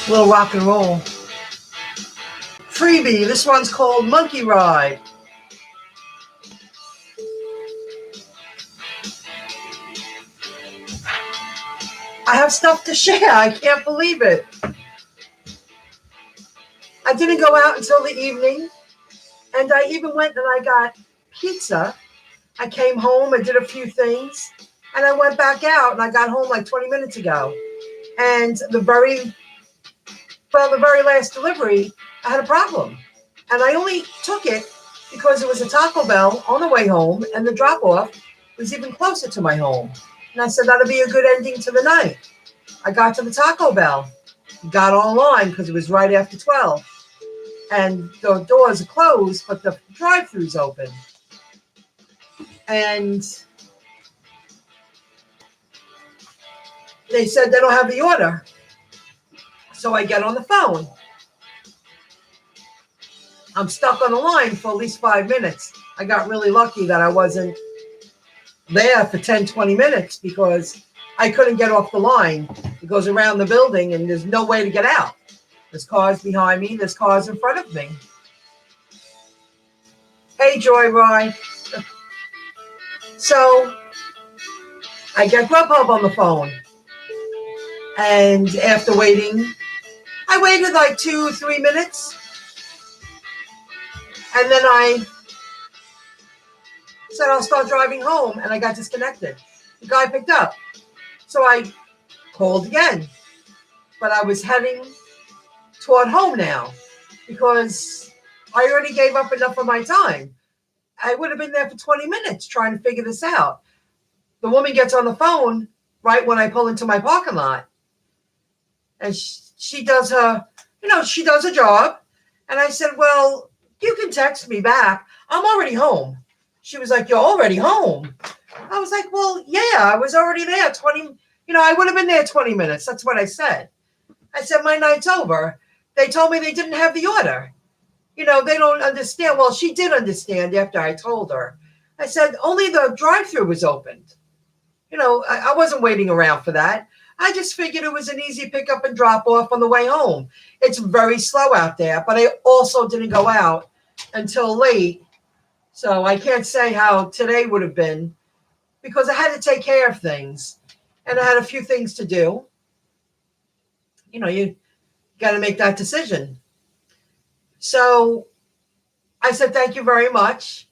Little rock and roll. Freebie. This one's called Monkey Ride. I have stuff to share. I can't believe it. I didn't go out until the evening, and I even went and I got pizza. I came home and did a few things, and I went back out, and I got home like 20 minutes ago. And the very last delivery, I had a problem. And I only took it because it was a Taco Bell on the way home, and the drop-off was even closer to my home. And I said, that'll be a good ending to the night. I got to the Taco Bell, got online because it was right after 12. And the doors are closed, but the drive-thru's open. And they said they don't have the order. So I get on the phone. I'm stuck on the line for at least 5 minutes. I got really lucky that I wasn't there for 10, 20 minutes because I couldn't get off the line. It goes around the building and there's no way to get out. There's cars behind me. There's cars in front of me. Hey, Joyride. So I get GrubHub on the phone. And after waiting, I waited like 2-3 minutes. And then I said I'll start driving home, and I got disconnected. The guy picked up. So I called again. But I was heading toward home now because I already gave up enough of my time. I would have been there for 20 minutes trying to figure this out. The woman gets on the phone right when I pull into my parking lot. And she does her, she does her job. And I said, well, you can text me back. I'm already home. She was like, you're already home. I was like, well, yeah, I was already there 20, I would have been there 20 minutes. That's what I said. I said, my night's over. They told me they didn't have the order. They don't understand. Well, she did understand after I told her. I said, only the drive-thru was opened. I wasn't waiting around for that. I just figured it was an easy pickup and drop off on the way home. It's very slow out there, but I also didn't go out until late. So I can't say how today would have been because I had to take care of things and I had a few things to do. You got to make that decision. So I said, thank you very much.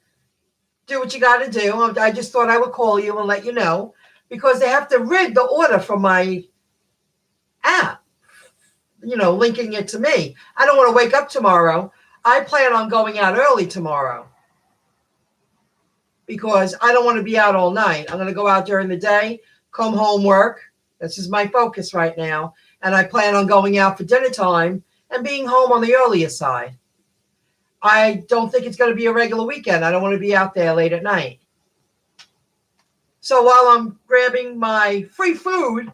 Do what you got to do. I just thought I would call you and let you know because they have to rid the order from my app, linking it to me. I don't want to wake up tomorrow. I plan on going out early tomorrow because I don't want to be out all night. I'm going to go out during the day, come home, work. This is my focus right now. And I plan on going out for dinner time and being home on the earlier side. I don't think it's going to be a regular weekend. I don't want to be out there late at night. So while I'm grabbing my free food,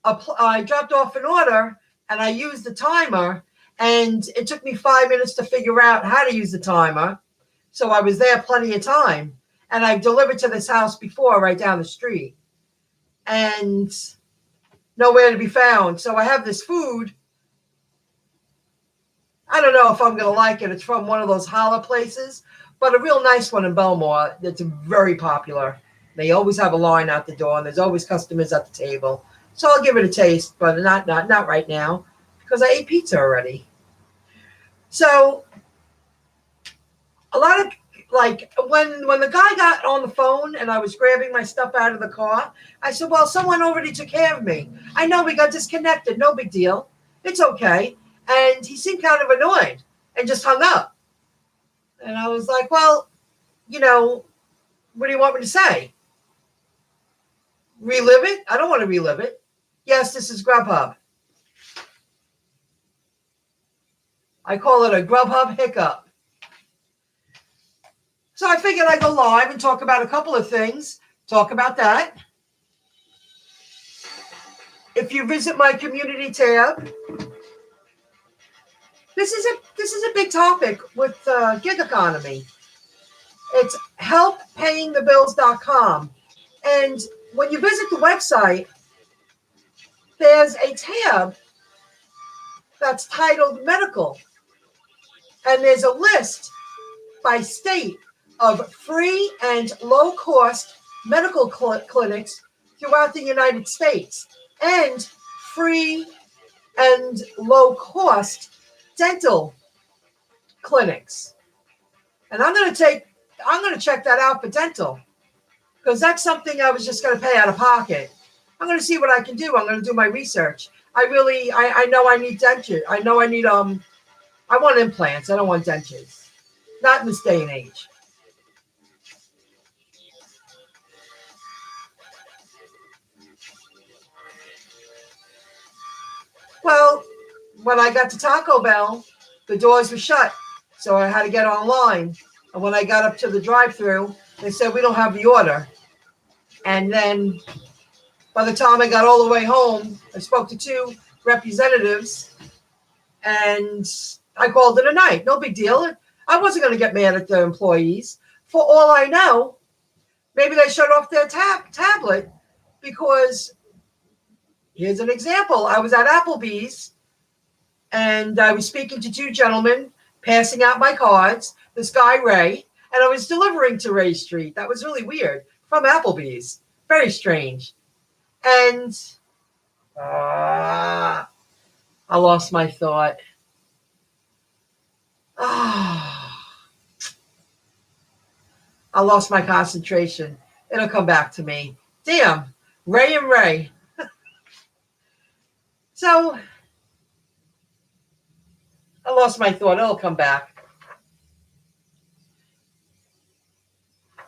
I dropped off an order and I used the timer. And it took me 5 minutes to figure out how to use the timer. So I was there plenty of time. And I've delivered to this house before right down the street. And nowhere to be found. So I have this food. I don't know if I'm going to like it. It's from one of those holla places, but a real nice one in Belmore that's very popular. They always have a line out the door, and there's always customers at the table. So I'll give it a taste, but not right now because I ate pizza already. So a lot of when the guy got on the phone and I was grabbing my stuff out of the car, I said, well, someone already took care of me. I know we got disconnected. No big deal. It's okay. And he seemed kind of annoyed and just hung up. And I was like, well, what do you want me to say? Relive it? I don't want to relive it. Yes, this is GrubHub. I call it a GrubHub Hiccup. So I figured I'd go live and talk about a couple of things. Talk about that. If you visit my community tab, this is a big topic with gig economy. It's helppayingthebills.com. And when you visit the website, there's a tab that's titled medical. And there's a list by state of free and low-cost medical clinics throughout the United States and free and low-cost dental clinics. And I'm going to check that out for dental, because that's something I was just going to pay out of pocket. I'm going to see what I can do. I'm going to do my research. I know I need denture. I know I need, I want implants. I don't want dentures. Not in this day and age. Well, when I got to Taco Bell, the doors were shut, so I had to get online. And when I got up to the drive-thru, they said, we don't have the order. And then by the time I got all the way home, I spoke to 2 representatives, and I called it a night. No big deal. I wasn't going to get mad at the employees. For all I know, maybe they shut off their tablet, because here's an example. I was at Applebee's, and I was speaking to 2 gentlemen, passing out my cards, this guy, Ray, and I was delivering to Ray Street. That was really weird, from Applebee's. Very strange. And I lost my thought. I lost my concentration. It'll come back to me. Damn, Ray and Ray. So I lost my thought. It'll come back.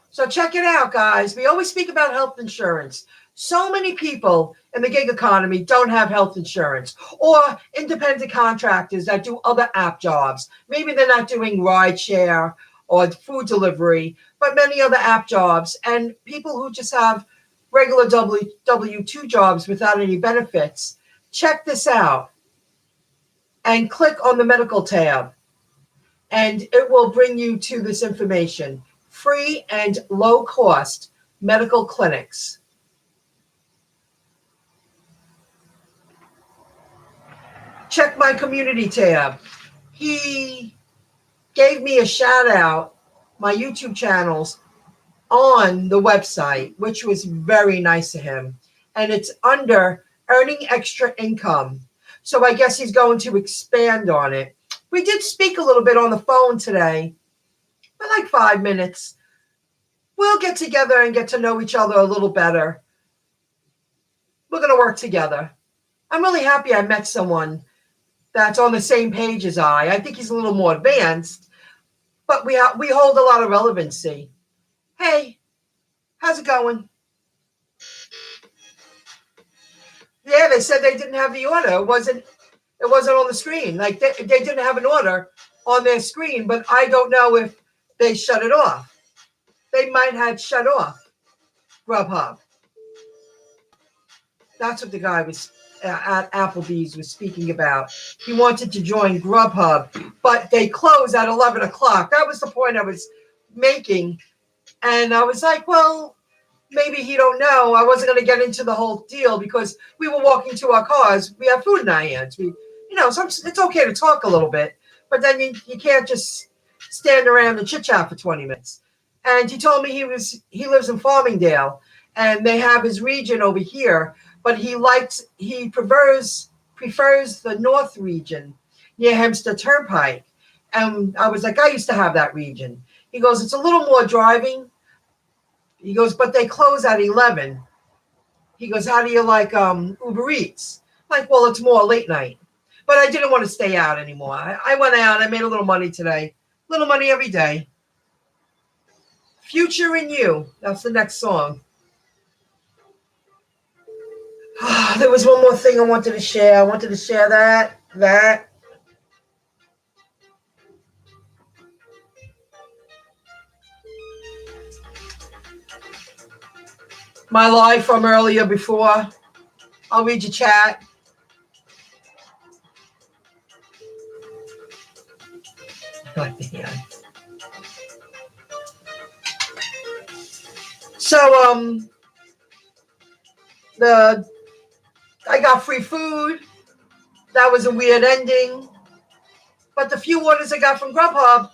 So check it out, guys. We always speak about health insurance. So many people in the gig economy don't have health insurance, or independent contractors that do other app jobs. Maybe they're not doing rideshare or food delivery, but many other app jobs, and people who just have regular W-2 jobs without any benefits. Check this out and click on the medical tab, and it will bring you to this information. Free and low-cost medical clinics. Check my community tab. He gave me a shout out, my YouTube channels, on the website, which was very nice of him. And it's under earning extra income. So I guess he's going to expand on it. We did speak a little bit on the phone today, for like 5 minutes. We'll get together and get to know each other a little better. We're going to work together. I'm really happy I met someone that's on the same page as I. I think he's a little more advanced, but we hold a lot of relevancy. Hey, how's it going? Yeah, they said they didn't have the order. It wasn't on the screen. Like they didn't have an order on their screen, but I don't know if they shut it off. They might have shut off GrubHub. That's what the guy was at Applebee's was speaking about. He wanted to join GrubHub, but they close at 11 o'clock. That was the point I was making. And I was like, well, maybe he don't know. I wasn't going to get into the whole deal because we were walking to our cars. We have food in our hands. It's okay to talk a little bit, but then you can't just stand around and chit-chat for 20 minutes. And he told me he lives in Farmingdale, and they have his region over here, but he prefers the North region near Hempstead Turnpike. And I was like, I used to have that region. He goes, it's a little more driving. He goes, but they close at 11. He goes, how do you like Uber Eats? I'm like, well, it's more late night. But I didn't want to stay out anymore. I went out. I made a little money today. Little money every day. Future in You. That's the next song. There was one more thing I wanted to share. I wanted to share that. My live from earlier before. I'll read your chat. So I got free food. that was a weird ending. But the few orders I got from GrubHub,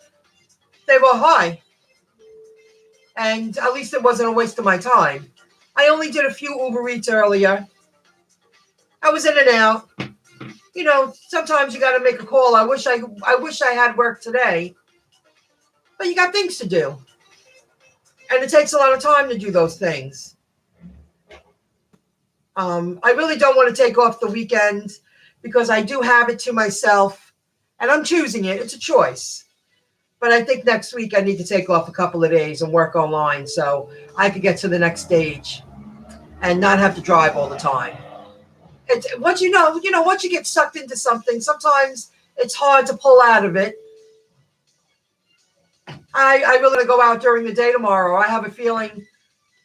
they were high. And at least it wasn't a waste of my time. I only did a few Uber Eats earlier. I was in and out. You know, sometimes you got to make a call. I wish I had work today. But you got things to do. And it takes a lot of time to do those things. I really don't want to take off the weekend because I do have it to myself. And I'm choosing it. It's a choice. But I think next week I need to take off a couple of days and work online so I could get to the next stage and not have to drive all the time. Once once you get sucked into something, sometimes it's hard to pull out of it. I really want to go out during the day tomorrow. I have a feeling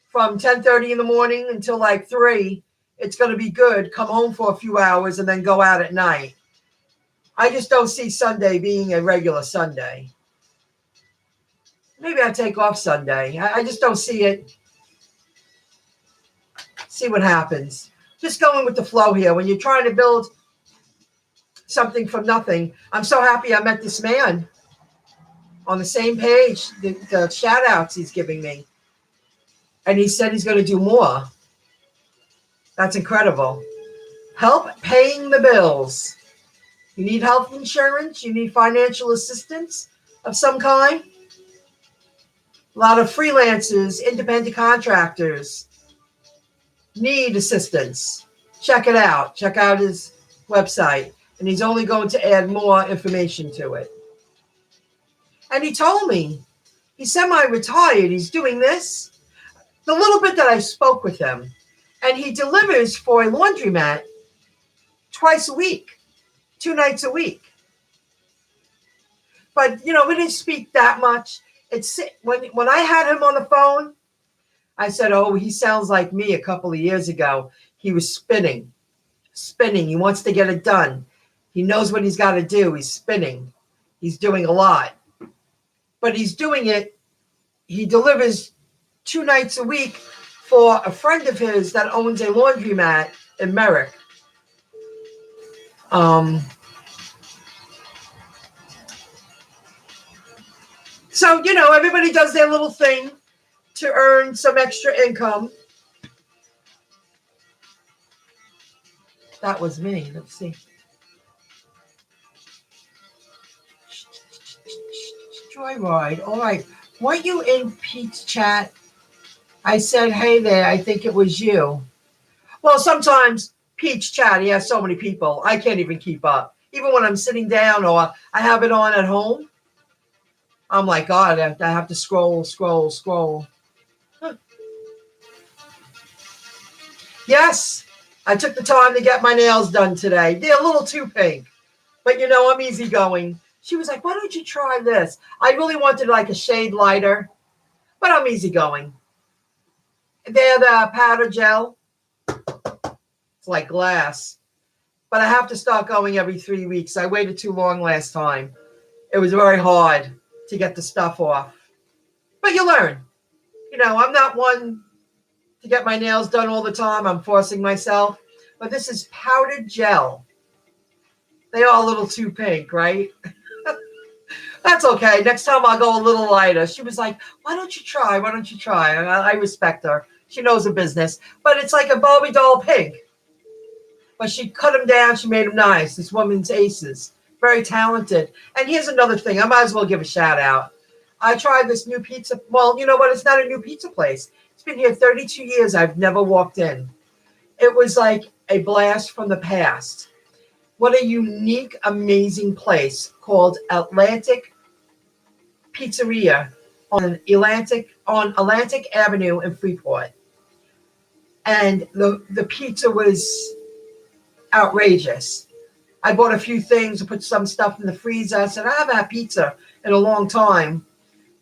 from 10:30 in the morning until like 3, it's going to be good. Come home for a few hours and then go out at night. I just don't see Sunday being a regular Sunday. Maybe I'll take off Sunday. I just don't see it. See what happens. Just going with the flow here. When you're trying to build something from nothing, I'm so happy I met this man on the same page, the shout outs he's giving me. And he said he's going to do more. That's incredible. Help paying the bills. You need health insurance? You need financial assistance of some kind? A lot of freelancers, independent contractors need assistance. Check it out. Check out his website. And he's only going to add more information to it. And he told me he's semi-retired. He's doing this. The little bit that I spoke with him. And he delivers for a laundromat twice a week, 2 nights a week. But, we didn't speak that much. When I had him on the phone, I said, oh, he sounds like me a couple of years ago. He was spinning. He wants to get it done. He knows what he's got to do. He's spinning. He's doing a lot. But he's doing it. He delivers 2 nights a week for a friend of his that owns a laundromat in Merrick. So, everybody does their little thing to earn some extra income. That was me. Let's see. Joyride. All right. Weren't you in Pete's chat? I said, hey there, I think it was you. Well, sometimes Pete's chat, he has so many people, I can't even keep up. Even when I'm sitting down or I have it on at home, I'm like, God, I have to scroll. Huh. Yes, I took the time to get my nails done today. They're a little too pink, but I'm easygoing. She was like, why don't you try this? I really wanted like a shade lighter, but I'm easygoing. They're the powder gel. It's like glass. But I have to start going every 3 weeks. I waited too long last time. It was very hard to get the stuff off. But you learn. I'm not one to get my nails done all the time. I'm forcing myself. But this is powdered gel. They are a little too pink, right? That's okay. Next time I'll go a little lighter. She was like, why don't you try? I respect her. She knows her business. But it's like a Barbie doll pink. But she cut him down. She made him nice. This woman's aces. Very talented. And here's another thing. I might as well give a shout out. I tried this new pizza. Well, you know what? It's not a new pizza place. It's been here 32 years. I've never walked in. It was like a blast from the past. What a unique, amazing place called Atlantic Pizzeria on Atlantic Avenue in Freeport. And the pizza was outrageous. I bought a few things, put some stuff in the freezer. I said, I haven't had pizza in a long time.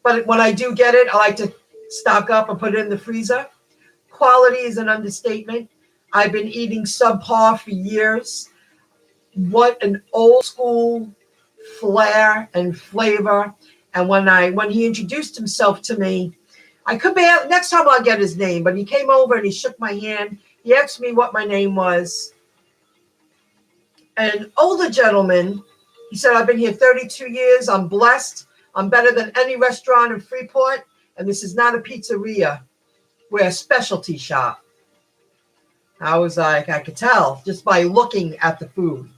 But when I do get it, I like to stock up and put it in the freezer. Quality is an understatement. I've been eating subpar for years. What an old school flair and flavor. And when he introduced himself to me, I could be next time I'll get his name, but he came over and he shook my hand. He asked me what my name was. An older gentleman, he said, I've been here 32 years. I'm blessed. I'm better than any restaurant in Freeport. And this is not a pizzeria. We're a specialty shop. I was like, I could tell just by looking at the food.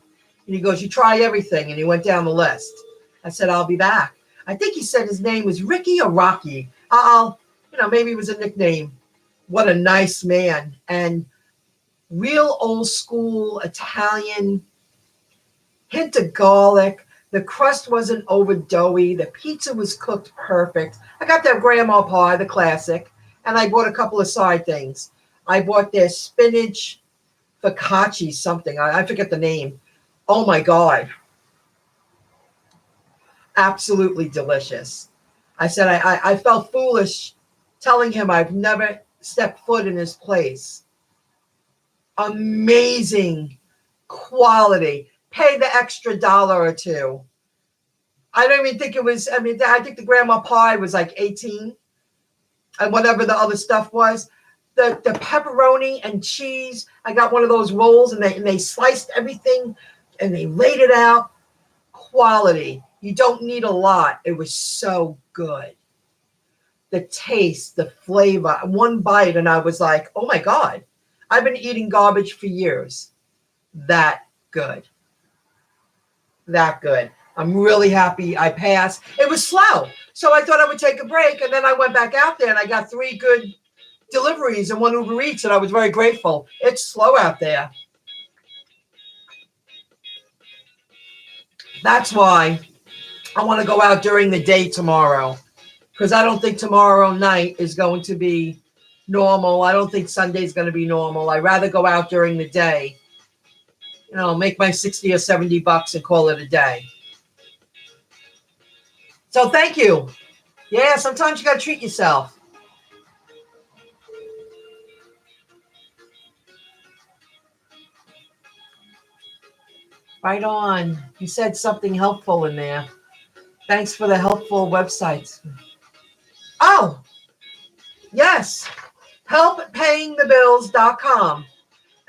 And he goes, you try everything. And he went down the list. I said, I'll be back. I think he said his name was Ricky or Rocky. Maybe it was a nickname. What a nice man. And real old school Italian, hint of garlic. The crust wasn't over doughy. The pizza was cooked perfect. I got that grandma pie, the classic. And I bought a couple of side things. I bought their spinach focaccia something. I forget the name. Oh my God. Absolutely delicious. I said I felt foolish telling him I've never stepped foot in his place. Amazing quality. Pay the extra $1 or $2. I don't even think it was, I think the grandma pie was like 18 and whatever the other stuff was. The pepperoni and cheese, I got one of those rolls and they sliced everything and they laid it out. Quality. You don't need a lot. It was so good. The taste, the flavor, one bite and I was like, oh my God, I've been eating garbage for years. That good. That good. I'm really happy I passed. It was slow. So I thought I would take a break. And then I went back out there and I got 3 good deliveries and 1 Uber Eats. And I was very grateful. It's slow out there. That's why I want to go out during the day tomorrow. Because I don't think tomorrow night is going to be normal. I don't think Sunday's going to be normal. I'd rather go out during the day. Make my 60 or 70 bucks and call it a day. So thank you. Yeah, sometimes you got to treat yourself. Right on. You said something helpful in there. Thanks for the helpful websites. Oh, yes. Helppayingthebills.com.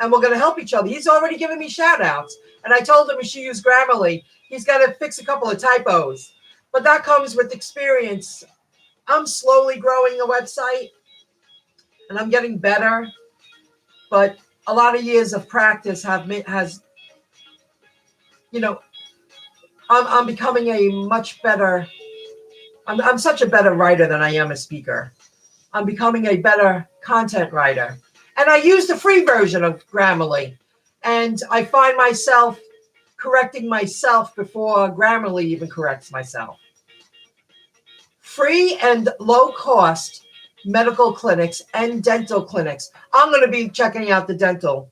And we're going to help each other. He's already given me shout outs. And I told him we should use Grammarly. He's got to fix a couple of typos. But that comes with experience. I'm slowly growing a website. And I'm getting better. But a lot of years of practice I'm becoming a much better, I'm such a better writer than I am a speaker. I'm becoming a better content writer. And I use the free version of Grammarly. And I find myself correcting myself before Grammarly even corrects myself. Free and low cost medical clinics and dental clinics. I'm going to be checking out the dental.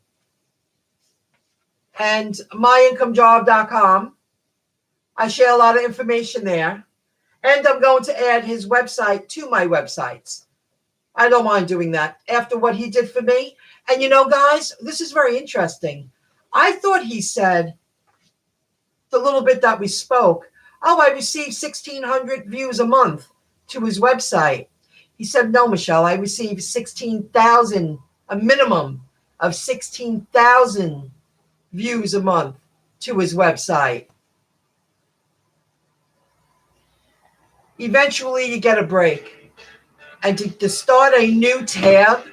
And MyIncomeJob.com. I share a lot of information there. And I'm going to add his website to my websites. I don't mind doing that after what he did for me. And guys, this is very interesting. I thought he said, the little bit that we spoke, I receive 1,600 views a month to his website. He said, no, Michelle, I receive 16,000, a minimum of 16,000 views a month to his website. Eventually, you get a break. And to start a new tab,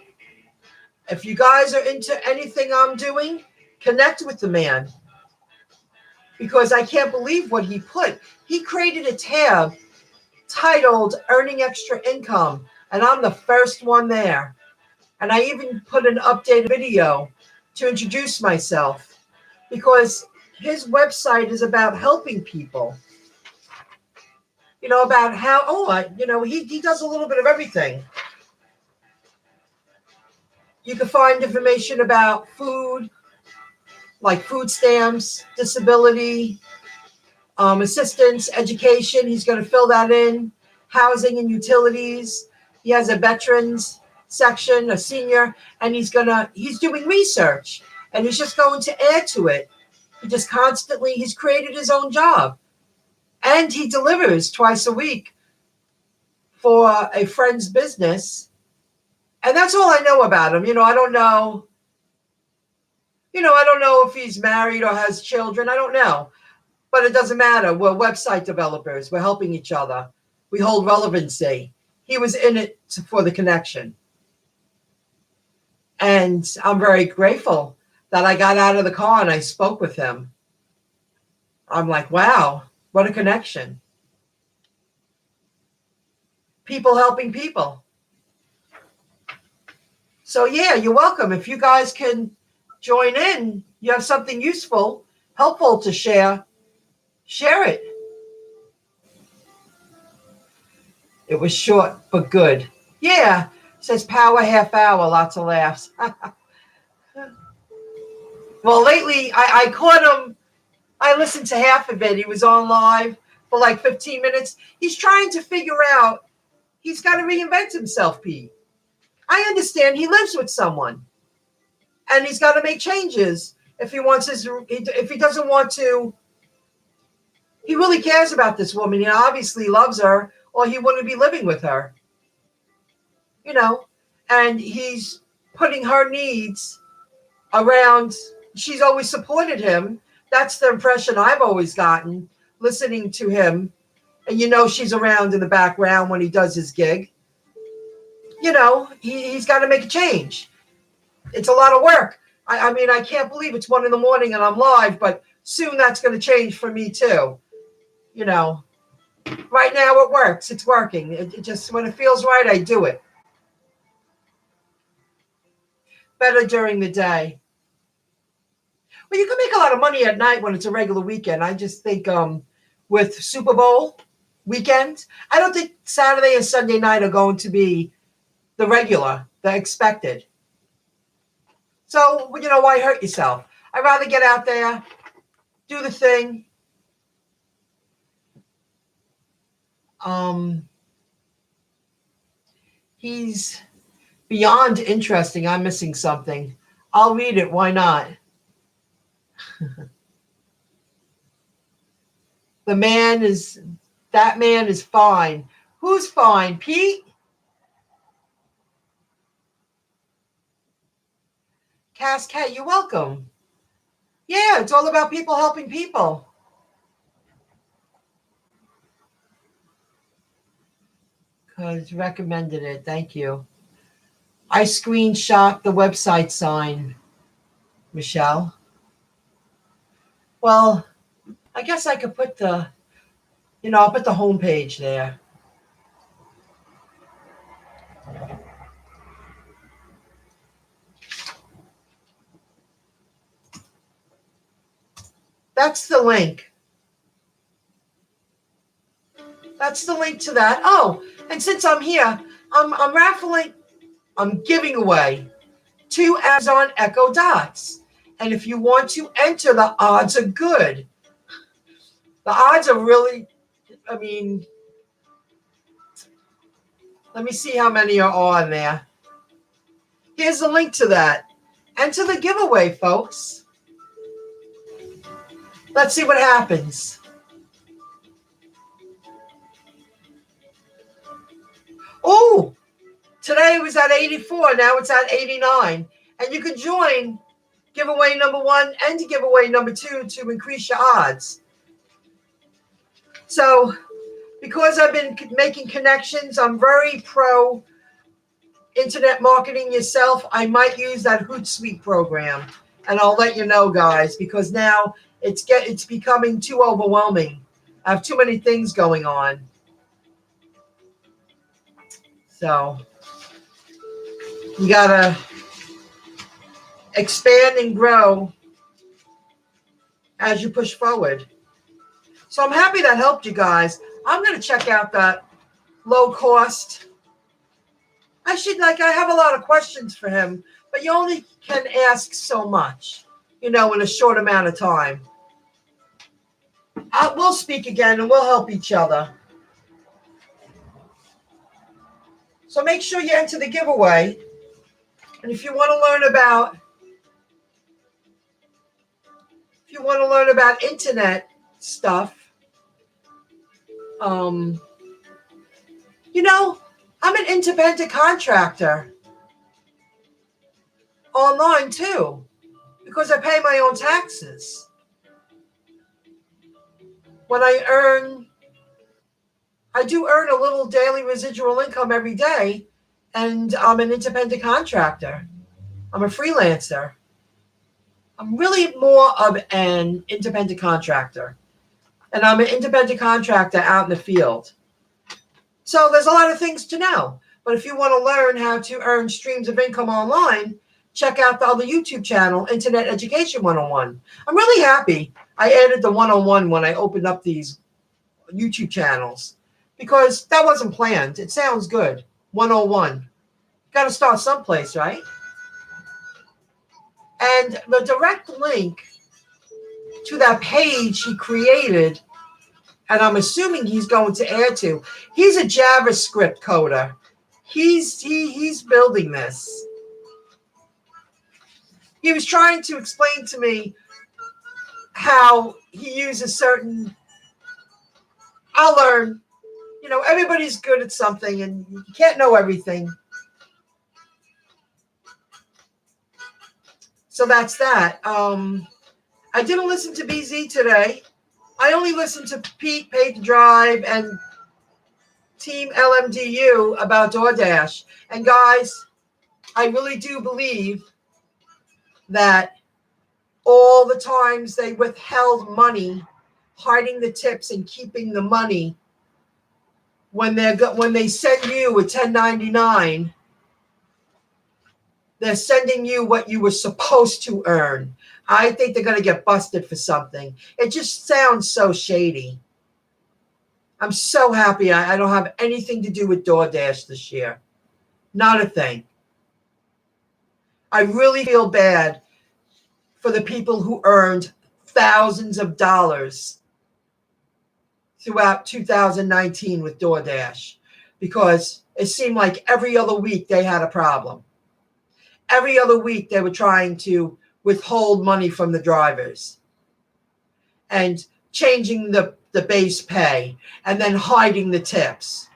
if you guys are into anything I'm doing, connect with the man. Because I can't believe what he put. He created a tab titled Earning Extra Income. And I'm the first one there. And I even put an updated video to introduce myself. Because his website is about helping people. About how, he does a little bit of everything. You can find information about food, like food stamps, disability, assistance, education. He's going to fill that in. Housing and utilities. He has a veterans section, a senior, and he's doing research. And he's just going to add to it. He's created his own job. And he delivers twice a week for a friend's business. And that's all I know about him. I don't know. I don't know if he's married or has children. I don't know. But it doesn't matter. We're website developers. We're helping each other. We hold relevancy. He was in it for the connection. And I'm very grateful that I got out of the car and I spoke with him. I'm like, wow, what a connection. People helping people. So yeah, you're welcome. If you guys can join in, you have something useful, helpful to share it. It was short but good. Yeah, says power half hour, lots of laughs. Well, lately I caught him. I listened to half of it. He was on live for like 15 minutes. He's trying to figure out, he's got to reinvent himself, Pete. I understand he lives with someone and he's got to make changes if he doesn't want to. He really cares about this woman. He obviously loves her or he wouldn't be living with her. And he's putting her needs around. She's always supported him. That's the impression I've always gotten listening to him. And she's around in the background when he does his gig. He's got to make a change. It's a lot of work. I mean, I can't believe it's 1 a.m. and I'm live, but soon that's going to change for me too. Right now it works. It's working. It just, when it feels right, I do it. Better during the day. Well, you can make a lot of money at night when it's a regular weekend. I just think with Super Bowl weekend, I don't think Saturday and Sunday night are going to be the expected. So, why hurt yourself? I'd rather get out there, do the thing. He's beyond interesting. I'm missing something. I'll read it. Why not? That man is fine. Who's fine? Pete? Cascade, you're welcome. Yeah, it's all about people helping people. Because recommended it. Thank you. I screenshot the website sign, Michelle. Well, I guess I could put I'll put the homepage there. That's the link. That's the link to that. Oh, and since I'm here, I'm giving away 2 Amazon Echo Dots. And if you want to enter, the odds are good. The odds are really, let me see how many are on there. Here's the link to that. Enter the giveaway, folks. Let's see what happens. Oh, today it was at 84. Now it's at 89. And you can join giveaway number 1 and giveaway number 2 to increase your odds. So, because I've been making connections, I'm very pro internet marketing yourself. I might use that Hootsuite program. And I'll let you know, guys, because now it's becoming too overwhelming. I have too many things going on. So you gotta expand and grow as you push forward. So I'm happy that helped you guys. I'm gonna check out that low cost. I have a lot of questions for him, but you only can ask so much, in a short amount of time. We'll speak again and we'll help each other. So make sure you enter the giveaway. And if you want to learn about internet stuff, I'm an independent contractor online too. because I pay my own taxes. When I do earn a little daily residual income every day, and I'm an independent contractor. I'm a freelancer. I'm really more of an independent contractor, and I'm an independent contractor out in the field. So there's a lot of things to know. But if you want to learn how to earn streams of income online, check out the other YouTube channel, Internet Education 101. I'm really happy I added the 101 when I opened up these YouTube channels, because that wasn't planned. It sounds good. 101. Got to start someplace, right? And the direct link to that page he created, and I'm assuming he's going to add to, he's a JavaScript coder. He's building this. He was trying to explain to me how he uses certain, I'll learn. You know, everybody's good at something, and you can't know everything. So that's that. I didn't listen to BZ today. I only listened to Pete, Paid to Drive, and Team LMDU about DoorDash. And guys, I really do believe that all the times they withheld money, hiding the tips and keeping the money, when they send you a 1099, they're sending you what you were supposed to earn. I think they're going to get busted for something. It just sounds so shady. I'm so happy I don't have anything to do with DoorDash this year. Not a thing. I really feel bad for the people who earned thousands of dollars throughout 2019 with DoorDash, because it seemed like every other week they had a problem. Every other week they were trying to withhold money from the drivers and changing the base pay and then hiding the tips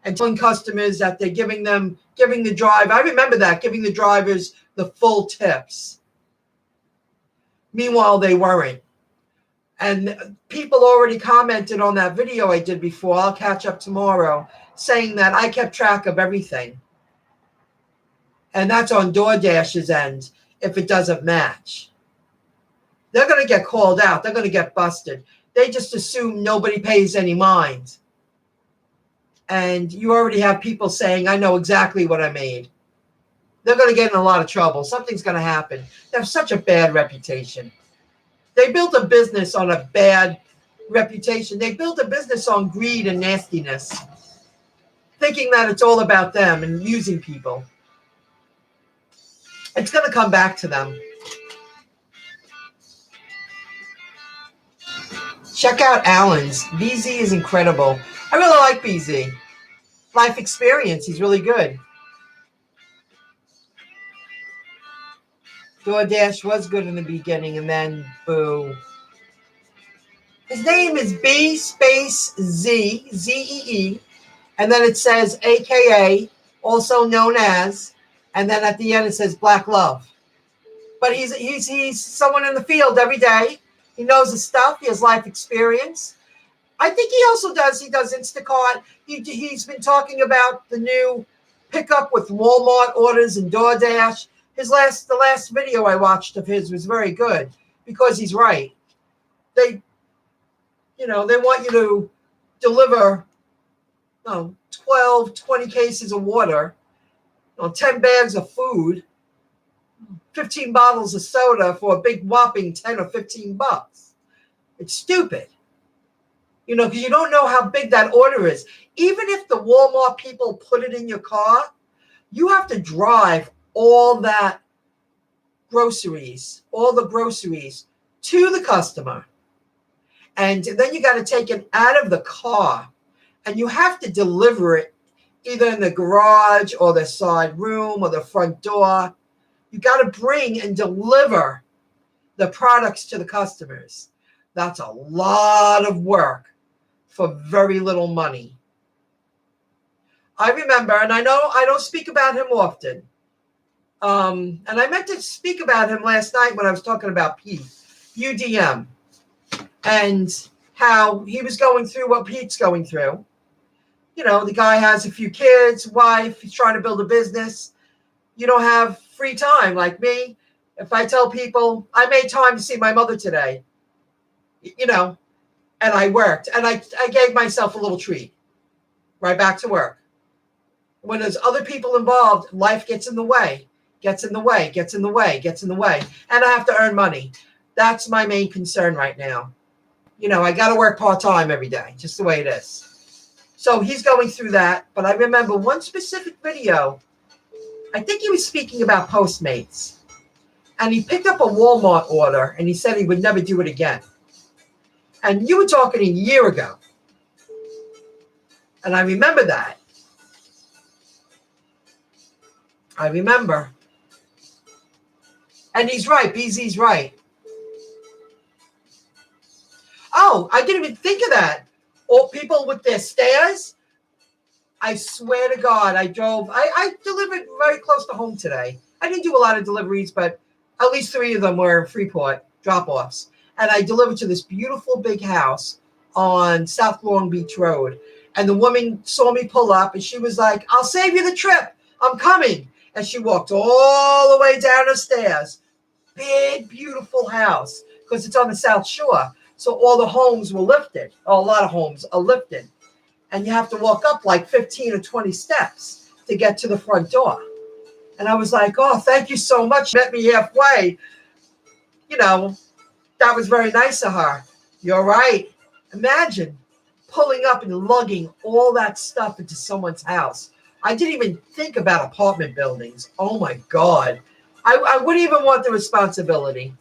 and telling customers that they're giving the driver, I remember that, giving the drivers the full tips. Meanwhile, they weren't. And people already commented on that video I did before, I'll catch up tomorrow, saying that I kept track of everything. And that's on DoorDash's end if it doesn't match. They're going to get called out. They're going to get busted. They just assume nobody pays any mind. And you already have people saying, I know exactly what I made. They're going to get in a lot of trouble. Something's going to happen. They have such a bad reputation. They built a business on a bad reputation. They built a business on greed and nastiness, thinking that it's all about them and using people. It's going to come back to them. Check out Alan's. BZ is incredible. I really like BZ. Life experience. He's really good. DoorDash was good in the beginning, and then boo. His name is B space Z, Z-E-E, and then it says AKA, also known as, and then at the end it says Black Love. But he's someone in the field every day. He knows his stuff. He has life experience. I think he also does Instacart. He's been talking about the new pickup with Walmart orders and DoorDash. The last video I watched of his was very good, because he's right. They want you to deliver 12, 20 cases of water, 10 bags of food, 15 bottles of soda for a big whopping 10 or 15 bucks. It's stupid. Because you don't know how big that order is. Even if the Walmart people put it in your car, you have to drive all the groceries to the customer. And then you got to take it out of the car, and you have to deliver it either in the garage or the side room or the front door. You got to bring and deliver the products to the customers. That's a lot of work for very little money. I remember, and I know I don't speak about him often, And I meant to speak about him last night when I was talking about Pete, UDM, and how he was going through what Pete's going through. You know, the guy has a few kids, wife, he's trying to build a business. You don't have free time like me. If I tell people I made time to see my mother today, you know, and I worked and I gave myself a little treat, right back to work. When there's other people involved, life gets in the way, gets in the way, gets in the way, gets in the way. And I have to earn money. That's my main concern right now. You know, I got to work part-time every day, just the way it is. So he's going through that. But I remember one specific video. I think he was speaking about Postmates. And he picked up a Walmart order and he said he would never do it again. And you were talking a year ago. And I remember that. I remember. And he's right. BZ's right. Oh, I didn't even think of that. All people with their stairs. I swear to God, I delivered very close to home today. I didn't do a lot of deliveries, but at least 3 of them were Freeport drop-offs. And I delivered to this beautiful big house on South Long Beach Road. And the woman saw me pull up and she was like, I'll save you the trip. I'm coming. And she walked all the way down the stairs. Big, beautiful house because it's on the South Shore. So all the homes were lifted. Oh, a lot of homes are lifted. And you have to walk up like 15 or 20 steps to get to the front door. And I was like, oh, thank you so much. Met me halfway. You know, that was very nice of her. You're right. Imagine pulling up and lugging all that stuff into someone's house. I didn't even think about apartment buildings. Oh, my God. I wouldn't even want the responsibility.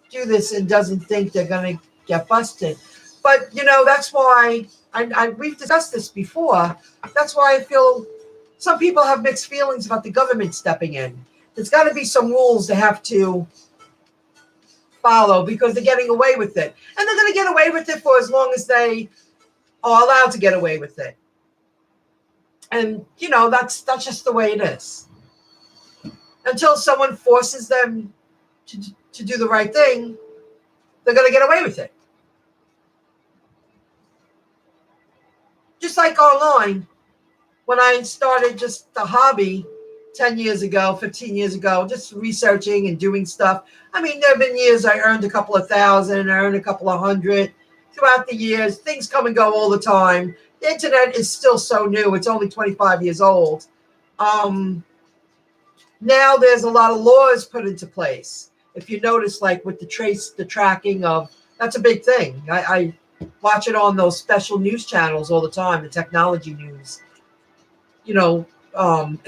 Do this and doesn't think they're going to get busted. But, you know, that's why we've discussed this before. That's why I feel some people have mixed feelings about the government stepping in. There's got to be some rules they have to follow because they're getting away with it. And they're going to get away with it for as long as they are allowed to get away with it. And, you know, that's just the way it is. Until someone forces them to do the right thing, they're going to get away with it. Just like online, when I started just the hobby 10 years ago, 15 years ago, just researching and doing stuff. I mean, there have been years I earned a couple of thousand, I earned a couple of hundred. Throughout the years, things come and go all the time. The internet is still so new. It's only 25 years old. Now there's a lot of laws put into place. If you notice, like with the tracking of, that's a big thing. I watch it on those special news channels all the time, the technology news. You know,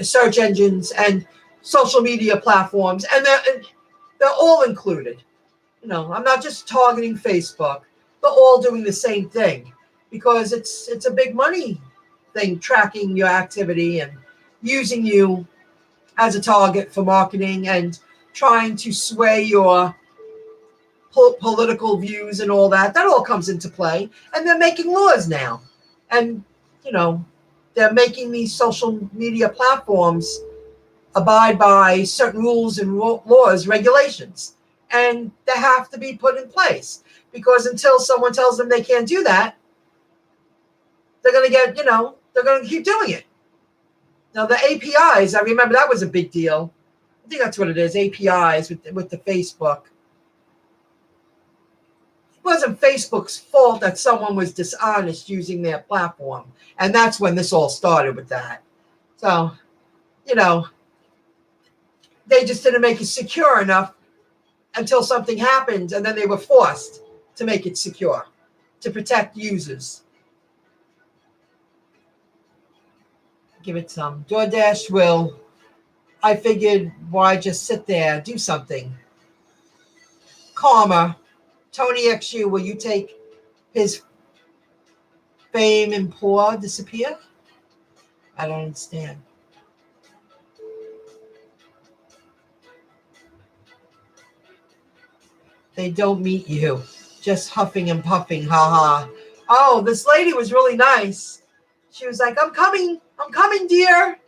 search engines and social media platforms, and they're all included. You know, I'm not just targeting Facebook. They're all doing the same thing because it's a big money thing, tracking your activity and using you as a target for marketing and trying to sway your political views and all that. That all comes into play. And they're making laws now. And, you know, they're making these social media platforms abide by certain rules and laws, regulations. And they have to be put in place. Because until someone tells them they can't do that, they're going to get, you know, they're going to keep doing it. Now, the APIs, I remember that was a big deal. I think that's what it is, APIs with the Facebook. It wasn't Facebook's fault that someone was dishonest using their platform. And that's when this all started with that. So, you know, they just didn't make it secure enough until something happened, and then they were forced to make it secure, to protect users. Give it some. DoorDash will. I figured, why just sit there, do something. Karma. Tony XU, will you take his fame and poor disappear? I don't understand. They don't meet you. Just huffing and puffing, haha. Oh, this lady was really nice. She was like, I'm coming, dear.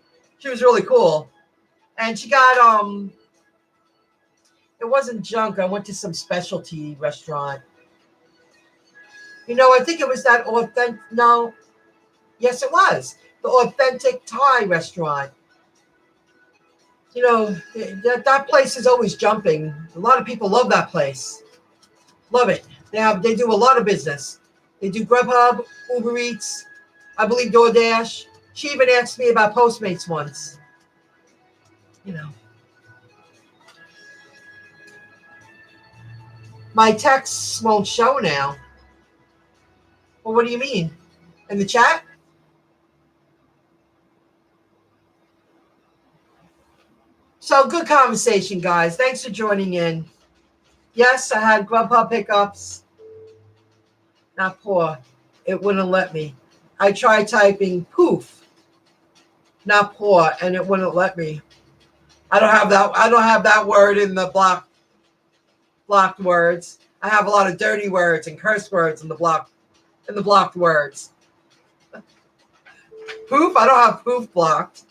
She was really cool. And she got, it wasn't junk. I went to some specialty restaurant. I think it was that authentic, no, yes, it was. The authentic Thai restaurant. That place is always jumping. A lot of people love that place. Love it. They do a lot of business. They do GrubHub, Uber Eats, I believe DoorDash. She even asked me about Postmates once. My texts won't show now. Well, what do you mean? In the chat? So good conversation, guys. Thanks for joining in. Yes, I had GrubHub Hiccups. Not poor. It wouldn't let me. I tried typing poof. Not poor, and it wouldn't let me. I don't have that word in the blocked words. I have a lot of dirty words and curse words in the blocked words. Poof, I don't have poof blocked.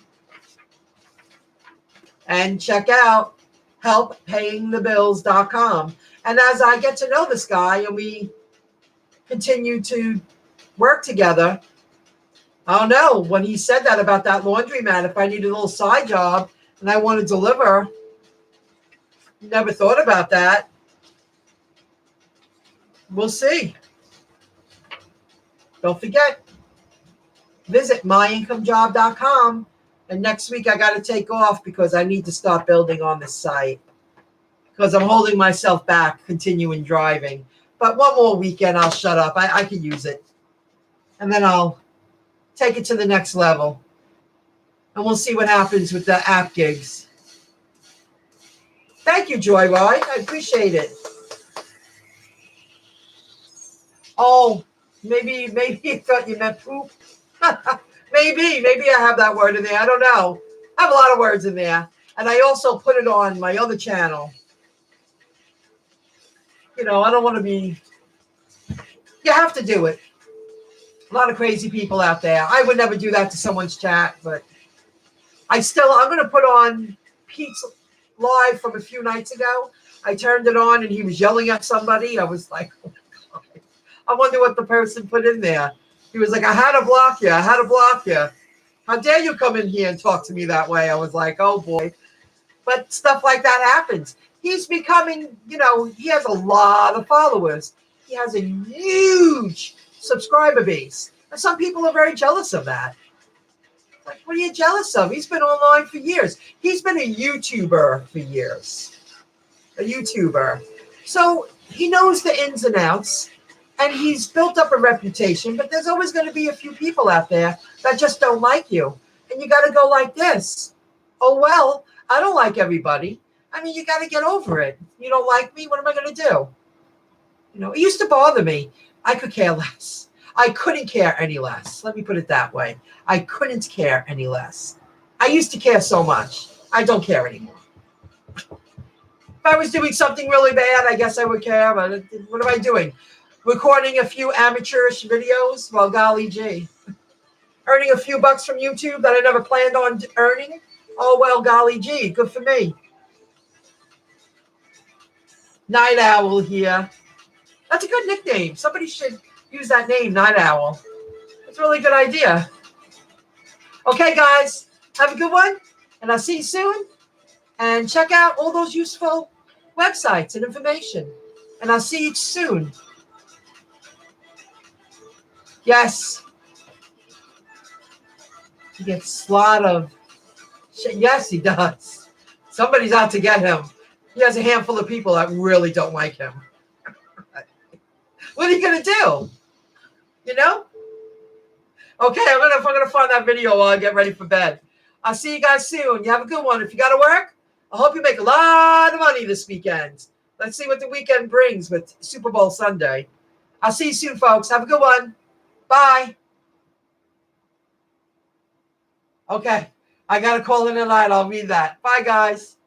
And check out helppayingthebills.com. And as I get to know this guy and we continue to work together, I don't know, when he said that about that laundromat, if I need a little side job and I want to deliver, never thought about that. We'll see. Don't forget, visit MyIncomeJob.com. And next week I got to take off because I need to start building on this site because I'm holding myself back, continuing driving. But one more weekend, I'll shut up. I can use it. And then I'll take it to the next level. And we'll see what happens with the app gigs. Thank you, Joyride. I appreciate it. Oh, maybe you thought you meant poop. Maybe I have that word in there. I don't know. I have a lot of words in there. And I also put it on my other channel. I don't want to be... You have to do it. A lot of crazy people out there. I would never do that to someone's chat, but I'm going to put on Pete's live from a few nights ago. I turned it on and he was yelling at somebody. I was like, oh my God. I wonder what the person put in there. He was like, I had to block you. I had to block you. How dare you come in here and talk to me that way? I was like, oh boy. But stuff like that happens. He's becoming, he has a lot of followers. He has a huge subscriber base. And some people are very jealous of that. Like, what are you jealous of? He's been online for years. He's been a YouTuber for years. A YouTuber. So he knows the ins and outs. And he's built up a reputation, but there's always going to be a few people out there that just don't like you. And you got to go like this. Oh, well, I don't like everybody. I mean, you got to get over it. You don't like me? What am I going to do? It used to bother me. I could care less. I couldn't care any less. Let me put it that way. I couldn't care any less. I used to care so much. I don't care anymore. If I was doing something really bad, I guess I would care. But what am I doing? Recording a few amateurish videos? Well, golly gee. Earning a few bucks from YouTube that I never planned on earning? Oh, well, golly gee. Good for me. Night Owl here. That's a good nickname. Somebody should use that name, Night Owl. That's a really good idea. Okay, guys. Have a good one. And I'll see you soon. And check out all those useful websites and information. And I'll see you soon. Yes. He gets a lot of shit. Yes, he does. Somebody's out to get him. He has a handful of people that really don't like him. What are you going to do? Okay, I'm gonna find that video while I get ready for bed. I'll see you guys soon. You have a good one. If you got to work, I hope you make a lot of money this weekend. Let's see what the weekend brings with Super Bowl Sunday. I'll see you soon, folks. Have a good one. Bye. Okay. I got to call in a line. I'll read that. Bye, guys.